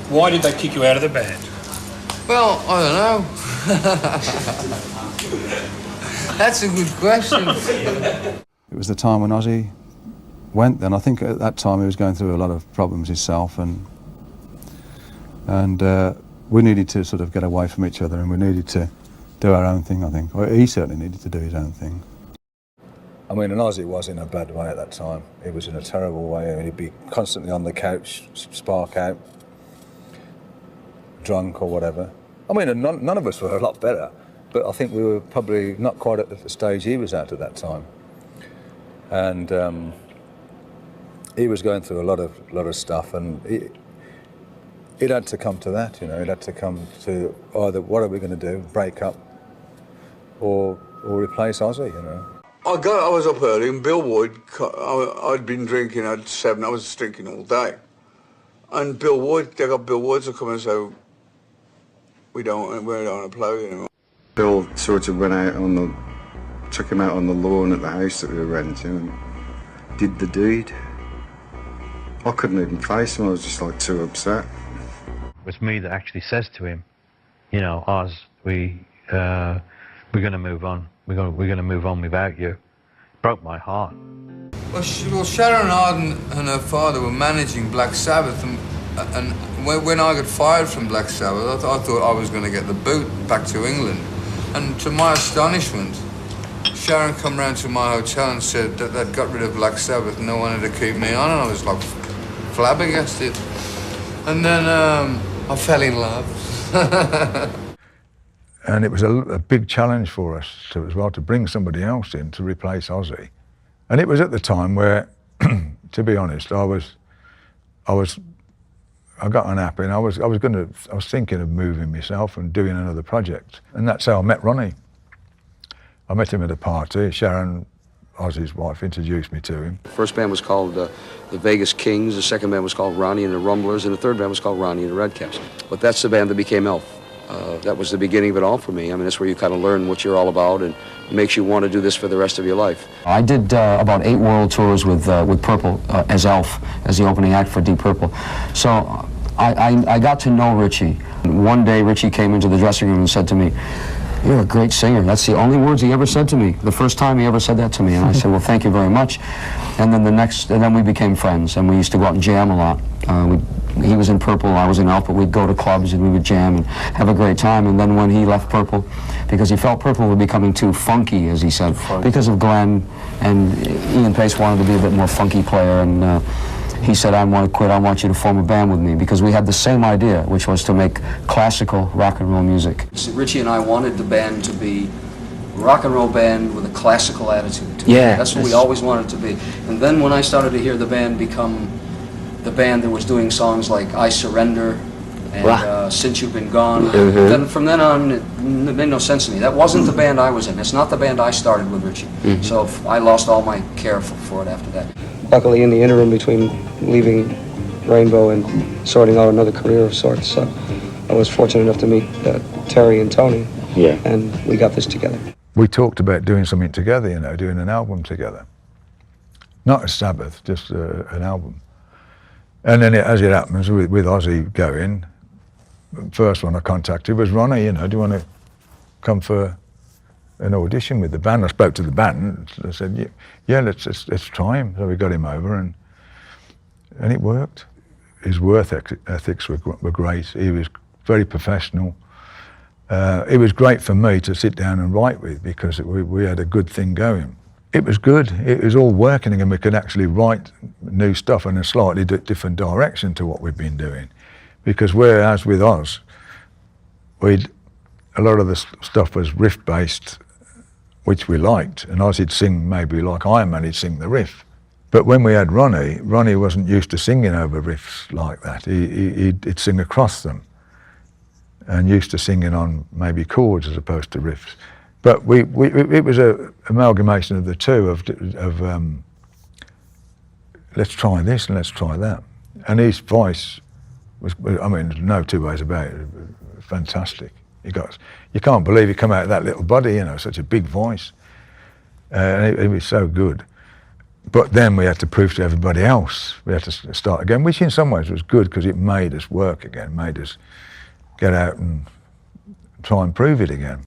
Why did they kick you out of the band? Well, I don't know. That's a good question. It was the time when Ozzy went then. I think at that time he was going through a lot of problems himself, and we needed to sort of get away from each other, and we needed to do our own thing, I think. Or he certainly needed to do his own thing. I mean, and Ozzy was in a bad way at that time. He was in a terrible way. I mean, he'd be constantly on the couch, spark out, drunk or whatever. I mean, none of us were a lot better, but I think we were probably not quite at the stage he was at that time. And he was going through a lot of stuff, and it had to come to that, you know. It had to come to either what are we going to do, break up, or replace Ozzy, you know. I was up early, and Bill Wood, I'd been drinking at 7, I was drinking all day. And Bill Wood, they got Bill Wood to come and say, we don't want to play anymore. Bill sort of went out took him out on the lawn at the house that we were renting and did the deed. I couldn't even face him, I was just like too upset. It was me that actually says to him, you know, Oz, we're going to move on. We're going to move on without you. Broke my heart. Well, Sharon Arden and her father were managing Black Sabbath, and when I got fired from Black Sabbath, I thought I was going to get the boot back to England. And to my astonishment, Sharon come round to my hotel and said that they'd got rid of Black Sabbath and they wanted to keep me on, and I was like flabbergasted. And then I fell in love. And it was a big challenge for us as well to bring somebody else in to replace Ozzy. And it was at the time where, to be honest, I got unhappy, and I was thinking of moving myself and doing another project. And that's how I met Ronnie. I met him at a party. Sharon, Ozzy's wife, introduced me to him. The first band was called the Vegas Kings, the second band was called Ronnie and the Rumblers, and the third band was called Ronnie and the Redcaps. But that's the band that became Elf. That was the beginning of it all for me. I mean, that's where you kind of learn what you're all about, and it makes you want to do this for the rest of your life. I did about 8 world tours with Purple as Elf, as the opening act for Deep Purple. So I got to know Richie. One day Richie came into the dressing room and said to me, "You're a great singer." That's the only words he ever said to me. The first time he ever said that to me. And I said, "Well, thank you very much." And then then we became friends, and we used to go out and jam a lot. He was in Purple, I was in Elf, but we'd go to clubs and we would jam and have a great time. And then when he left Purple, because he felt Purple was becoming too funky, as he said, because of Glenn, and Ian Pace wanted to be a bit more funky player, and he said, "I want to quit, I want you to form a band with me," because we had the same idea, which was to make classical rock and roll music. See, Richie and I wanted the band to be a rock and roll band with a classical attitude to it. Yeah. That's what we always wanted to be. And then when I started to hear the band become the band that was doing songs like I Surrender and Since You've Been Gone, then from then on it made no sense to me. That wasn't the band I was in. It's not the band I started with Richie. So I lost all my care for it after that. Luckily, in the interim between leaving Rainbow and sorting out another career of sorts, I was fortunate enough to meet Terry and Tony, and we got this together. We talked about doing something together, you know, doing an album together. Not a Sabbath, just an album. And then as it happens, with Ozzy going, the first one I contacted was Ronnie, you know, "Do you want to come for an audition with the band?" I spoke to the band, and I said, yeah, let's try him. So we got him over, and it worked. His work ethics were great. He was very professional. It was great for me to sit down and write with, because we had a good thing going. It was good. It was all working, and we could actually write new stuff in a slightly different direction to what we've been doing. Because whereas with Oz, a lot of the stuff was riff-based, which we liked, and Ozzy'd sing maybe like Iron Man, he'd sing the riff. But when we had Ronnie wasn't used to singing over riffs like that. He'd sing across them, and used to singing on maybe chords as opposed to riffs. But it was an amalgamation of the two of let's try this and let's try that. And his voice was, I mean, there's no two ways about it, fantastic. You can't believe he come out of that little body, you know, such a big voice. And it was so good. But then we had to prove to everybody else. We had to start again, which in some ways was good because it made us work again, made us get out and try and prove it again.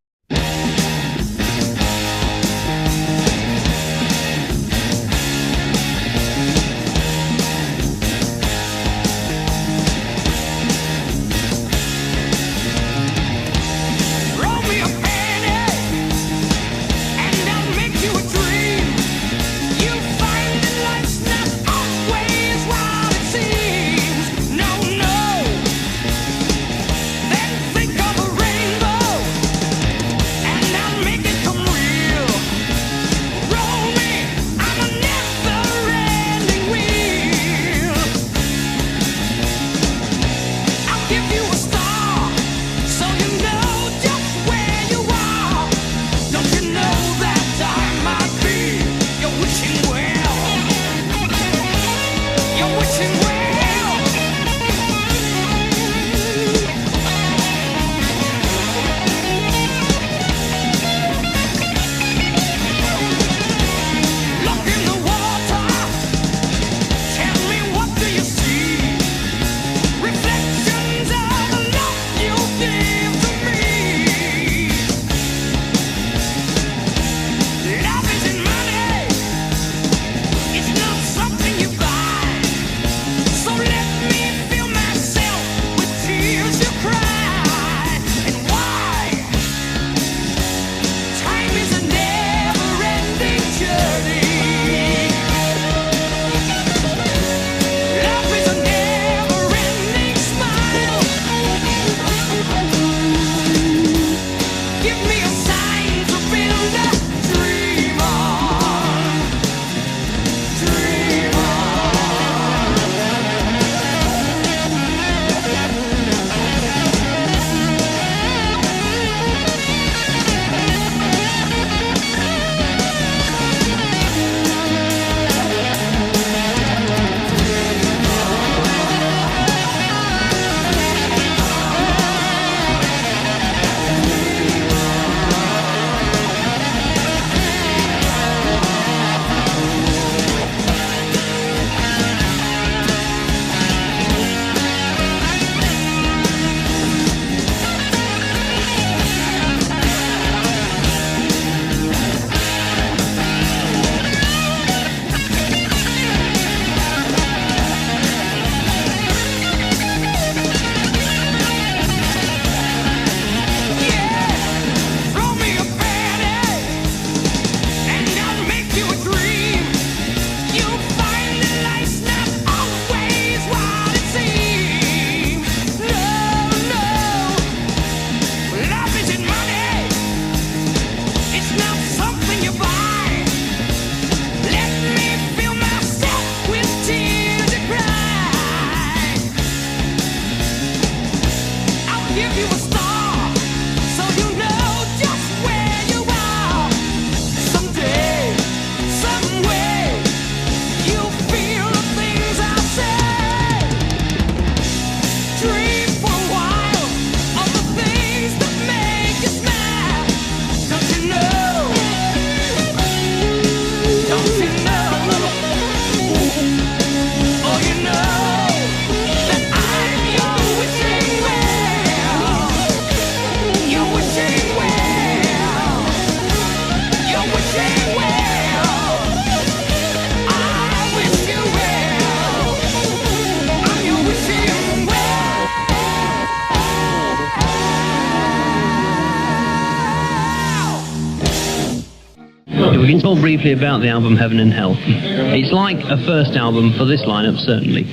We can talk briefly about the album Heaven and Hell. It's like a first album for this lineup, certainly.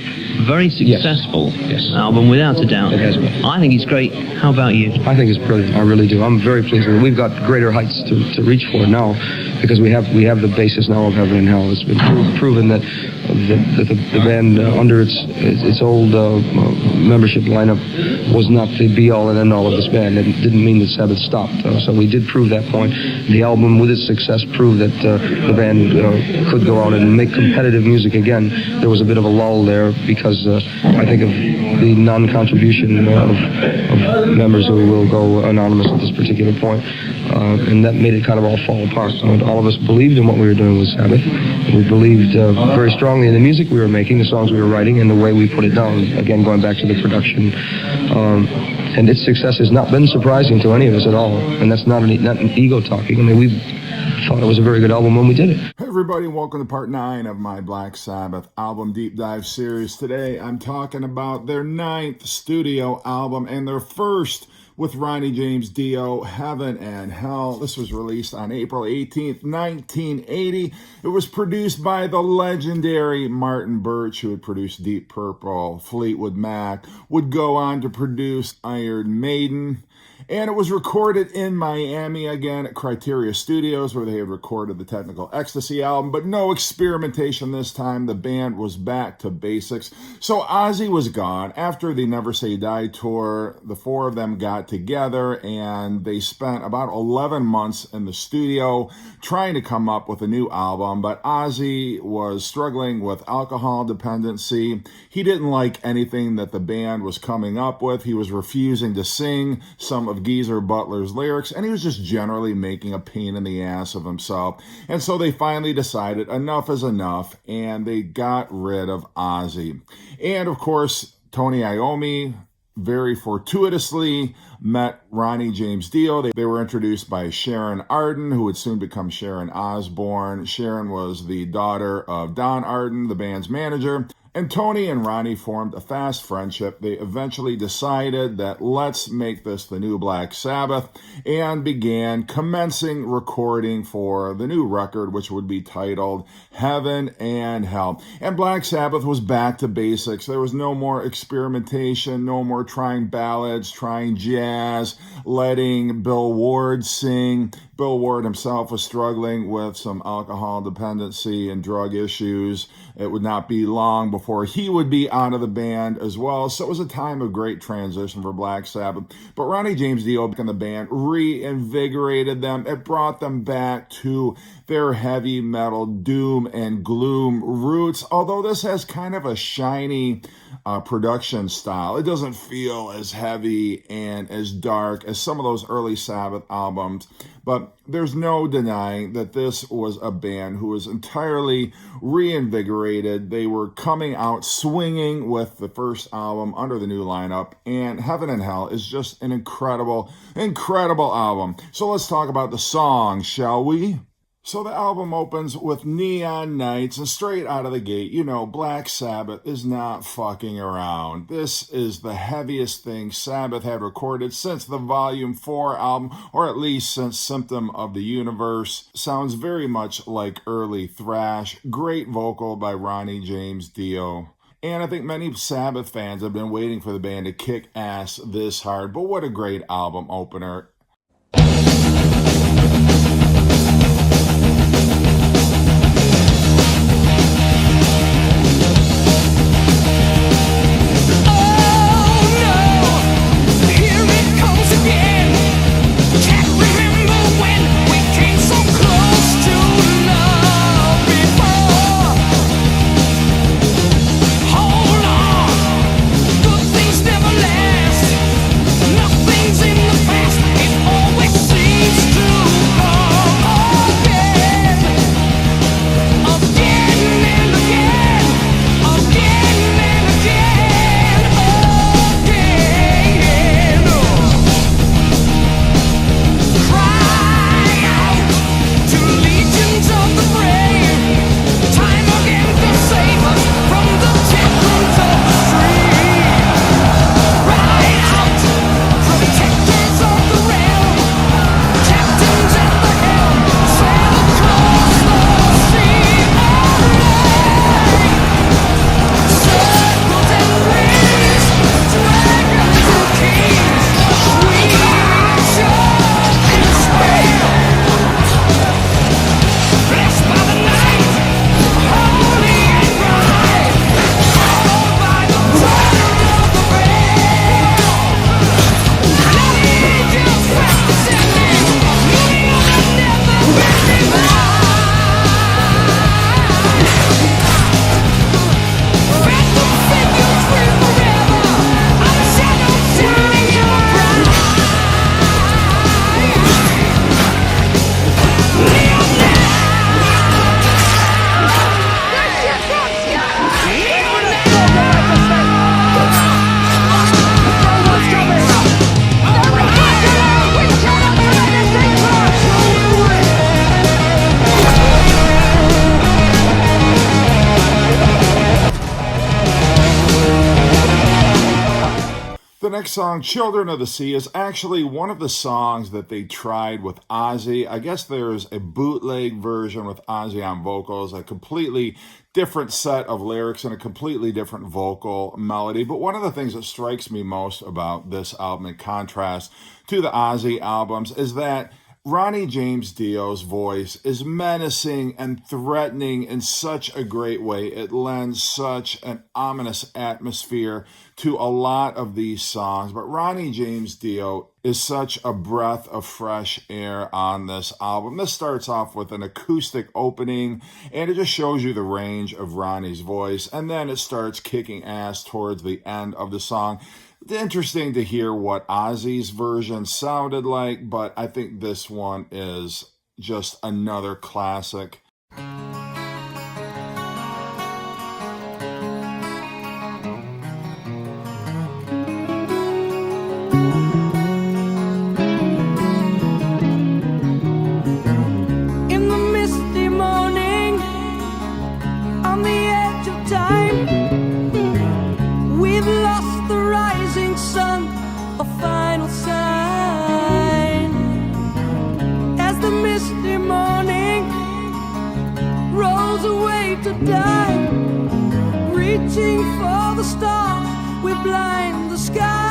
Very successful album, without a doubt. It has been. I think it's great. How about you? I think it's brilliant. I really do. I'm very pleased with it. We've got greater heights to reach for now because we have the basis now of Heaven and Hell. It's been proven that the band under its old membership lineup was not the be-all and end-all of this band. It didn't mean that Sabbath stopped. So we did prove that point. The album, with its success, proved that the band could go out and make competitive music again. There was a bit of a lull there because I think of the non-contribution of members who will go anonymous at this particular point. and that made it kind of all fall apart. All of us believed in what we were doing with Sabbath. We believed very strongly in the music we were making, the songs we were writing, and the way we put it down. Again, going back to the production. And its success has not been surprising to any of us at all. And that's not an ego talking. I mean, we thought it was a very good album when we did it. Hey everybody, welcome to part 9 of my Black Sabbath album deep dive series. Today I'm talking about their 9th studio album and their first with Ronnie James Dio, Heaven and Hell. This was released on April 18th, 1980. It was produced by the legendary Martin Birch, who had produced Deep Purple, Fleetwood Mac, would go on to produce Iron Maiden. And it was recorded in Miami, again, at Criteria Studios, where they had recorded the Technical Ecstasy album, but no experimentation this time. The band was back to basics. So Ozzy was gone. After the Never Say Die tour, the four of them got together, and they spent about 11 months in the studio trying to come up with a new album, but Ozzy was struggling with alcohol dependency. He didn't like anything that the band was coming up with. He was refusing to sing some of Geezer Butler's lyrics, and he was just generally making a pain in the ass of himself. And so they finally decided enough is enough, and they got rid of Ozzy. And of course, Tony Iommi very fortuitously met Ronnie James Dio. They were introduced by Sharon Arden, who would soon become Sharon Osbourne. Sharon was the daughter of Don Arden, the band's manager. And Tony and Ronnie formed a fast friendship. They eventually decided that let's make this the new Black Sabbath, and began commencing recording for the new record, which would be titled Heaven and Hell. And Black Sabbath was back to basics. There was no more experimentation, no more trying ballads, trying jazz, letting Bill Ward sing. Bill Ward himself was struggling with some alcohol dependency and drug issues. It would not be long before he would be out of the band as well. So it was a time of great transition for Black Sabbath. But Ronnie James Dio and the band reinvigorated them. It brought them back to their heavy metal doom and gloom roots. Although this has kind of a shiny production style. It doesn't feel as heavy and as dark as some of those early Sabbath albums. But there's no denying that this was a band who was entirely reinvigorated. They were coming out swinging with the first album under the new lineup, and Heaven and Hell is just an incredible, incredible album. So let's talk about the song, shall we? So the album opens with Neon Nights, and straight out of the gate, you know, Black Sabbath is not fucking around. This is the heaviest thing Sabbath had recorded since the Volume 4 album, or at least since Symptom of the Universe. Sounds very much like early thrash. Great vocal by Ronnie James Dio. And I think many Sabbath fans have been waiting for the band to kick ass this hard, but what a great album opener. Nothing's in the past. The next song, Children of the Sea, is actually one of the songs that they tried with Ozzy. I guess there's a bootleg version with Ozzy on vocals, a completely different set of lyrics and a completely different vocal melody. But one of the things that strikes me most about this album, in contrast to the Ozzy albums, is that Ronnie James Dio's voice is menacing and threatening in such a great way. It lends such an ominous atmosphere to a lot of these songs. But Ronnie James Dio is such a breath of fresh air on this album. This starts off with an acoustic opening, and it just shows you the range of Ronnie's voice. And then it starts kicking ass towards the end of the song. It's interesting to hear what Ozzy's version sounded like, but I think this one is just another classic. In the misty morning, on the edge of time, we've lost the rising sun, a final sign. As the misty morning rolls away to die, reaching for the stars, we blind the sky.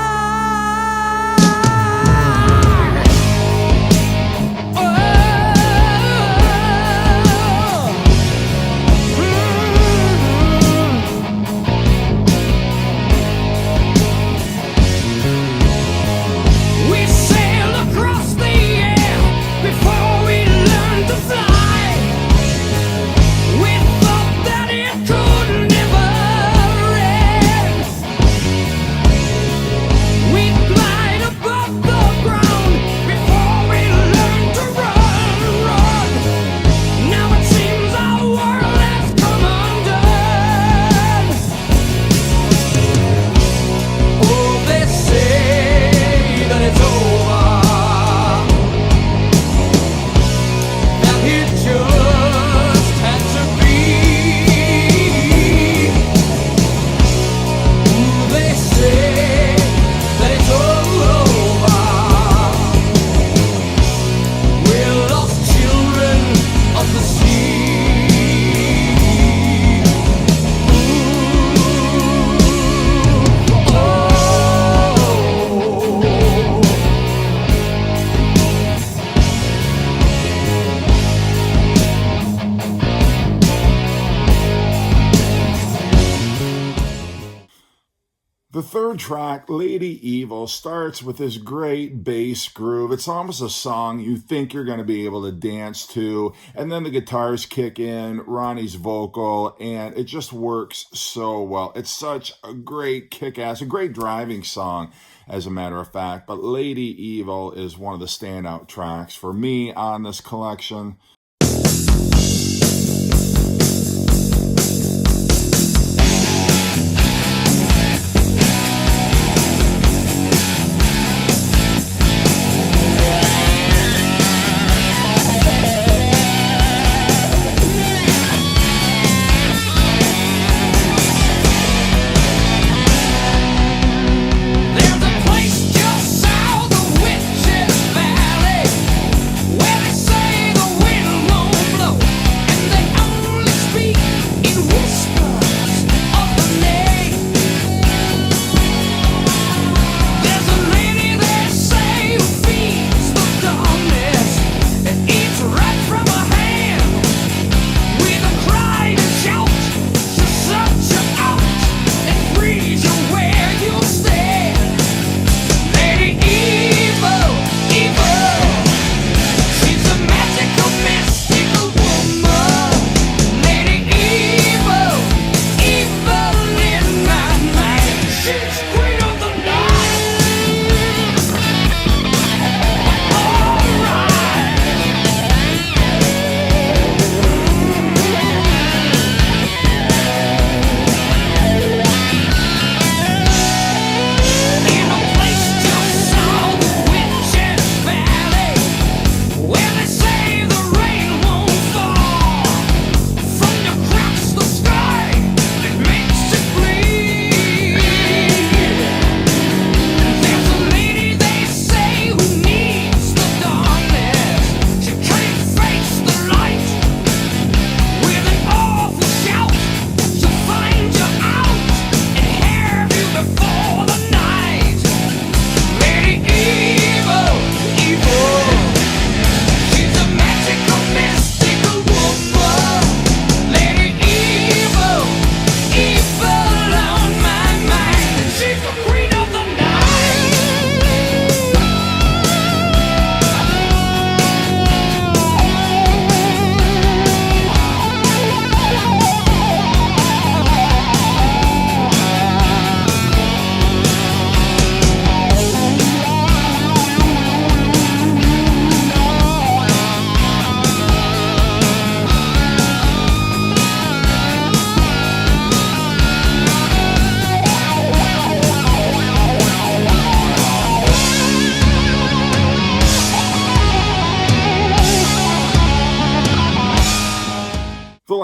The third track, Lady Evil, starts with this great bass groove. It's almost a song you think you're going to be able to dance to, and then the guitars kick in, Ronnie's vocal, and it just works so well. It's such a great kick-ass, a great driving song, as a matter of fact, but Lady Evil is one of the standout tracks for me on this collection. Where they say the wind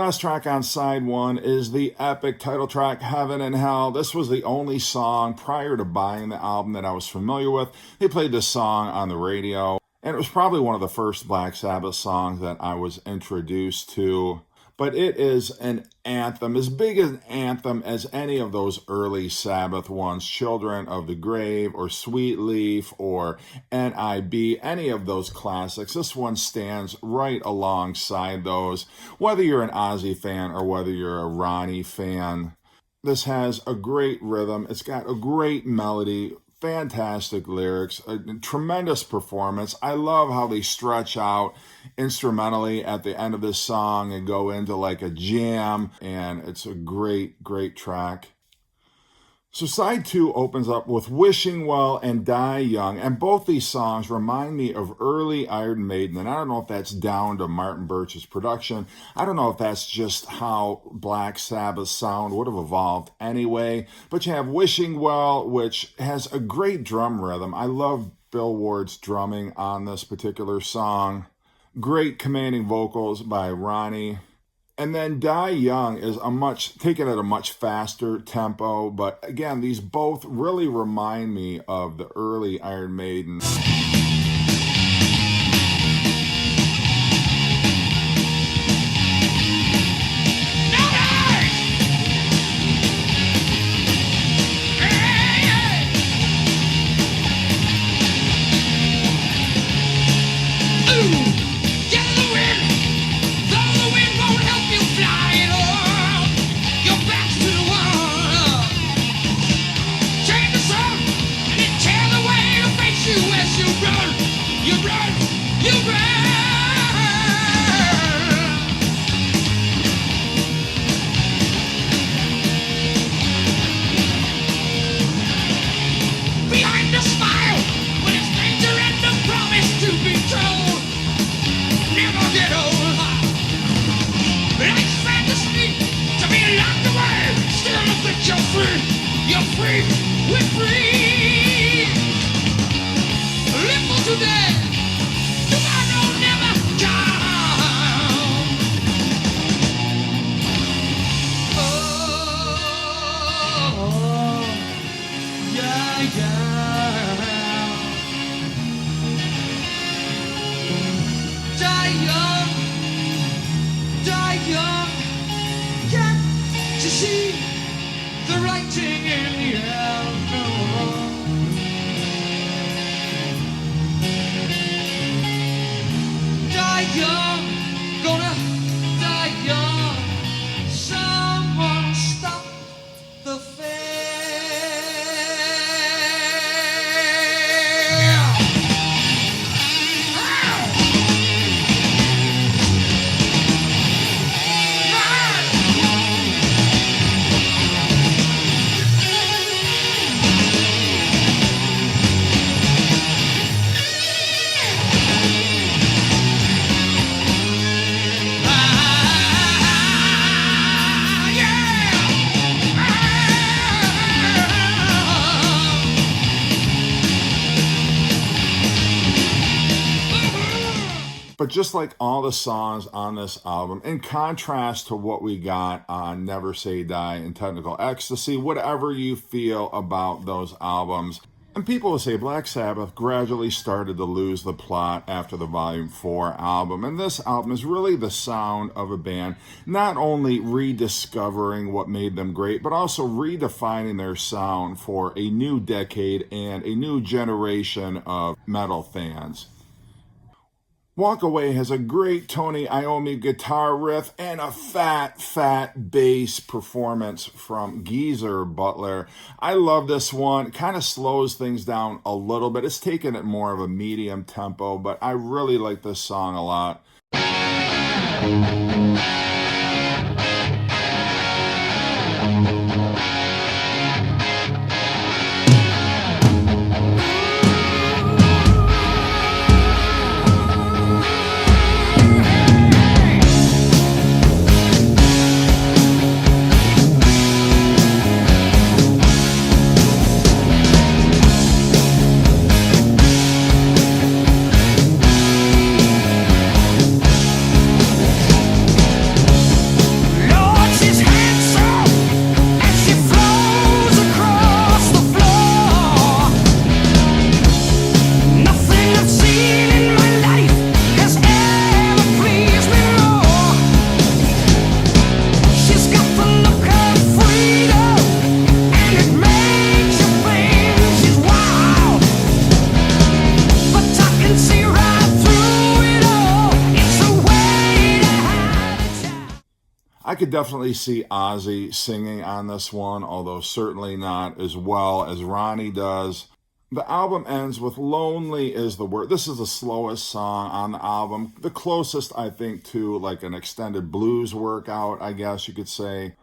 last track on side one is the epic title track, Heaven and Hell. This was the only song prior to buying the album that I was familiar with. They played this song on the radio, and it was probably one of the first Black Sabbath songs that I was introduced to. But it is an anthem, as big an anthem as any of those early Sabbath ones, Children of the Grave or Sweet Leaf or N.I.B., any of those classics. This one stands right alongside those, whether you're an Ozzy fan or whether you're a Ronnie fan. This has a great rhythm. It's got a great melody, fantastic lyrics, a tremendous performance. I love how they stretch out instrumentally at the end of this song and go into like a jam, and it's a great, great track. So side two opens up with Wishing Well and Die Young, and both these songs remind me of early Iron Maiden, and I don't know if that's down to Martin Birch's production. I don't know if that's just how Black Sabbath's sound would have evolved anyway, but you have Wishing Well, which has a great drum rhythm. I love Bill Ward's drumming on this particular song. Great commanding vocals by Ronnie. And then Die Young is taken at a much faster tempo, but again, these both really remind me of the early Iron Maiden. But just like all the songs on this album, in contrast to what we got on Never Say Die and Technical Ecstasy, whatever you feel about those albums, and people will say Black Sabbath gradually started to lose the plot after the Volume 4 album, and this album is really the sound of a band not only rediscovering what made them great, but also redefining their sound for a new decade and a new generation of metal fans. Walk Away has a great Tony Iommi guitar riff and a fat bass performance from Geezer Butler. I love this one. It kind of slows things down a little bit. It's taken it more of a medium tempo, but I really like this song a lot. I could definitely see Ozzy singing on this one, although certainly not as well as Ronnie does. The album ends with Lonely is the Word. This is the slowest song on the album. The closest, I think, to like an extended blues workout, I guess you could say.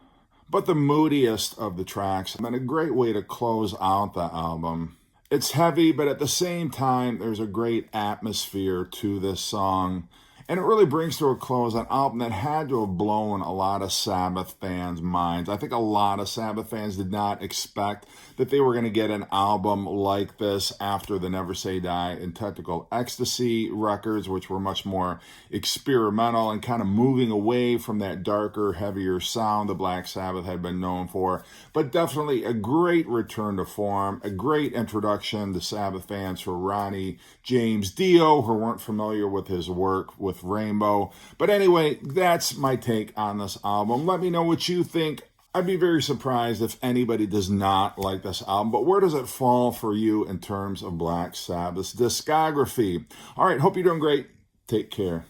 But the moodiest of the tracks, and a great way to close out the album. It's heavy, but at the same time, there's a great atmosphere to this song. And it really brings to a close an album that had to have blown a lot of Sabbath fans' minds. I think a lot of Sabbath fans did not expect that they were going to get an album like this after the Never Say Die and Technical Ecstasy records, which were much more experimental and kind of moving away from that darker, heavier sound the Black Sabbath had been known for. But definitely a great return to form, a great introduction to Sabbath fans for Ronnie James Dio, who weren't familiar with his work with Rainbow. But anyway, that's my take on this album. Let me know what you think. I'd be very surprised if anybody does not like this album, but where does it fall for you in terms of Black Sabbath's discography? All right, hope you're doing great. Take care.